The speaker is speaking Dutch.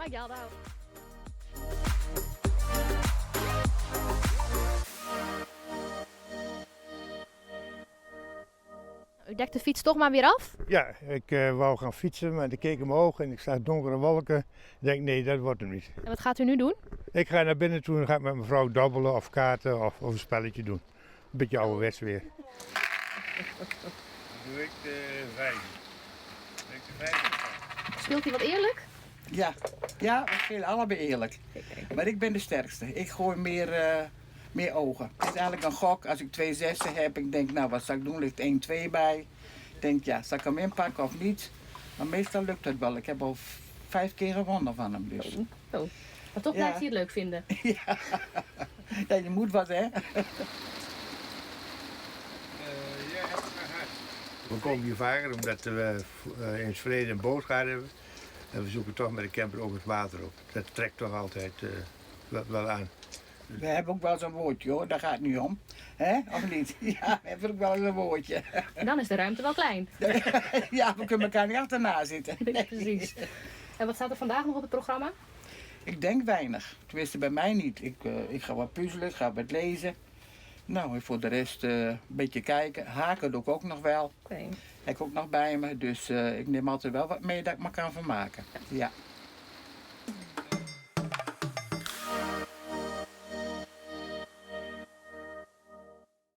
Maakt jou nou. U dekt de fiets toch maar weer af? Ja, ik wou gaan fietsen, maar ik keek omhoog en ik zag donkere wolken. Ik denk, nee, dat wordt hem niet. En wat gaat u nu doen? Ik ga naar binnen toe en ga ik met mijn vrouw dobbelen of kaarten of een spelletje doen. Een beetje ouderwets weer. Doe ik de 5. Speelt hij wat eerlijk? Ja, we spelen allebei eerlijk. Maar ik ben de sterkste. Ik gooi meer ogen. Het is eigenlijk een gok. Als ik 2 zessen heb, ik denk, nou wat zal ik doen? Ligt 1, 2 bij. Ik denk, ja, zal ik hem inpakken of niet? Maar meestal lukt het wel. Ik heb al 5 keer gewonnen van hem dus. Oh. Maar toch blijft hij het leuk vinden. Ja, je moet wat, hè? We komen hier vaker omdat we in het verleden een boot gehad hebben. En we zoeken toch met de camper ook het water op. Dat trekt toch altijd wel aan. We hebben ook wel eens een woordje hoor, daar gaat het niet om. Hè? Of niet? Ja, we hebben ook wel eens een woordje. En dan is de ruimte wel klein. Ja, we kunnen elkaar niet achterna zitten. Nee, precies. En wat staat er vandaag nog op het programma? Ik denk weinig. Tenminste bij mij niet. Ik ga wat puzzelen, ik ga wat lezen. Nou, en voor de rest een beetje kijken. Haken doe ik ook nog wel. Oké. Heb ik ook nog bij me. Dus ik neem altijd wel wat mee dat ik me kan vermaken. Ja.